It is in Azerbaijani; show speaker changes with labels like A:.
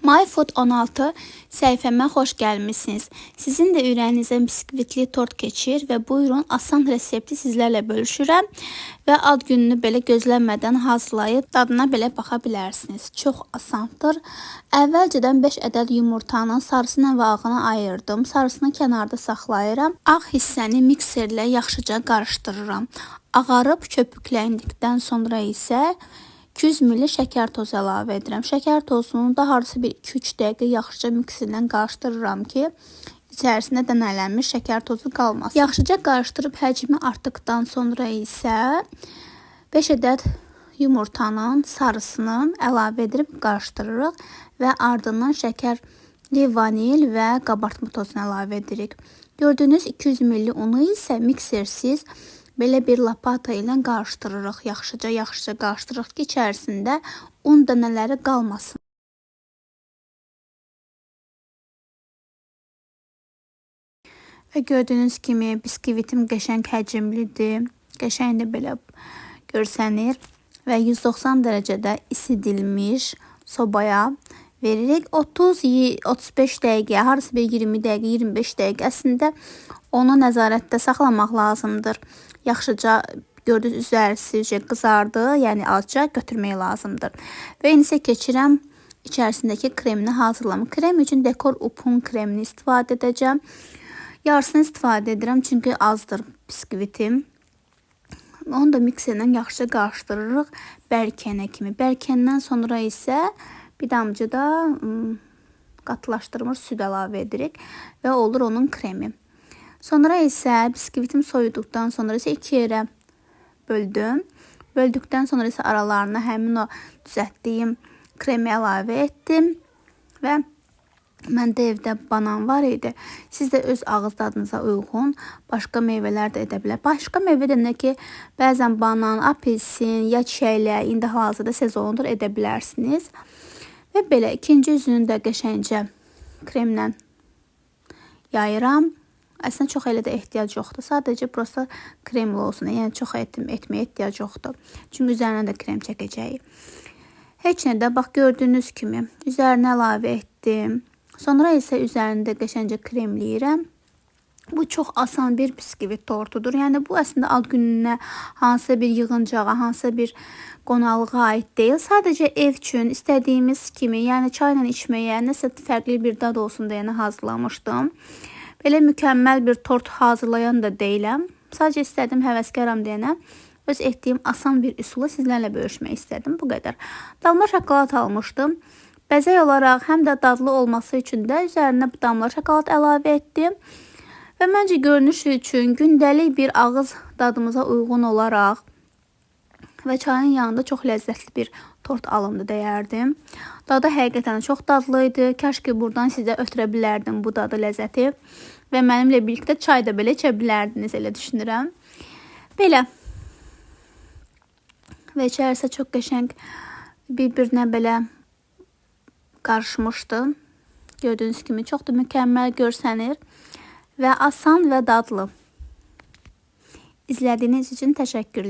A: MyFood 16 səhifəmə xoş gəlmişsiniz. Sizin də ürəyinizə biskvitli tort keçir və buyurun asan resepti sizlərlə bölüşürəm və ad gününü belə gözləmədən hazırlayıb dadına belə baxa bilərsiniz. Çox asandır. Əvvəlcədən 5 ədəd yumurtanın sarısını və ağını ayırdım. Sarısını kənarda saxlayıram. Ağ hissəni mikserlə yaxşıca qarışdırıram. Ağarıb köpükləndikdən sonra isə 200 ml şəkər tozu əlavə edirəm. Şəkər tozunu da harısı bir 2-3 dəqiqə yaxşıca mikserlə qarışdırıram ki, içərisində dənələnmiş şəkər tozu qalmasın. Yaxşıca qarışdırıb həcmi artdıqdan sonra isə 5 ədəd yumurtanın sarısını əlavə edib qarışdırırıq və ardından şəkərli vanil və qabartma tozunu əlavə edirik. Gördüyünüz 200 ml unu isə miksersiz belə bir lapata ilə qarışdırırıq. Yaxşıca qarışdırırıq ki, içərisində un dənələri qalmasın. Və gördüyünüz kimi biskvitim qəşəng həcmlidir. Qəşəng də belə görsənir və 190 dərəcədə isidilmiş sobaya veririk. 30-35 dəqiqə, harısı bir 20 dəqiqə, 25 dəqiqə əslində onu nəzarətdə saxlamaq lazımdır. Yaxşıca gördüyünüz üzərisi qızardı, yəni azca götürmək lazımdır. Və indi isə keçirəm içərisindəki kremini hazırlamaq. Krem üçün dekor upun kremini istifadə edəcəm. Yarısını istifadə edirəm çünki azdır biskvitim. Onu da mikserlə yaxşıca qarışdırırıq bərkənə kimi. Bərkəndən sonra isə bir damcı da qatılaşdırılmış süd əlavə edirik və olur onun kremi. Sonra isə biskvitim soyuduqdan sonra isə 2 yerə böldüm. Böldükdən sonra isə aralarına həmin o düzəltdiyim kremi əlavə etdim və məndə evdə banan var idi. Siz də öz ağız dadınıza uyğun başqa meyvələr də edə bilər. Başqa meyvə demək ki, bəzən banan, apelsin, ya çiyələk, indi hal-hazırda sezonudur, edə bilərsiniz. Və belə ikinci üzünü də qəşəngcə kremlə yayıram. Əslində çox elə də ehtiyac yoxdur. Sadəcə prosta kremli olsun. Yəni çox etməyə ehtiyac yoxdur. Çünki üzərinə də krem çəkəcəyik. Heç nə də bax gördüyünüz kimi üzərinə əlavə etdim. Sonra isə üzərində qəşəngcə kremləyirəm. Bu çox asan bir biskvit tortudur. Yəni bu əslində ad gününə, hansısa bir yığıncağa, hansısa bir qonalığa aid deyil. Sadəcə ev üçün istədiyimiz kimi, yəni çayla içməyə, nəsə fərqli bir dad olsun deyə hazırlamışdım. Belə mükəmməl bir tort hazırlayan da deyiləm. Sadəcə istədim, həvəskaram deyənə öz etdiyim asan bir üsulu sizlərlə bölüşmək istədim. Bu qədər. Damla şokolad almışdım. Bəzək olaraq həm də dadlı olması üçün də üzərinə damla şokolad əlavə etdim. Və məncə görünüş üçün gündəlik bir ağız dadımıza uyğun olaraq və çayın yanında çox ləzzətli bir tort alındı deyərdim. Dadı həqiqətən çox dadlı idi. Kaş ki buradan sizə ötürə bilərdim bu dadı ləzzəti. Və mənimlə birlikdə çay da belə içə bilərdiniz, elə düşünürəm. Belə. Və içərisi çox qəşəng bir-birinə belə qarışmışdı. Gördüyünüz kimi çox da mükəmməl görsənir. Və asan və dadlı. İzlədiyiniz üçün təşəkkürlər.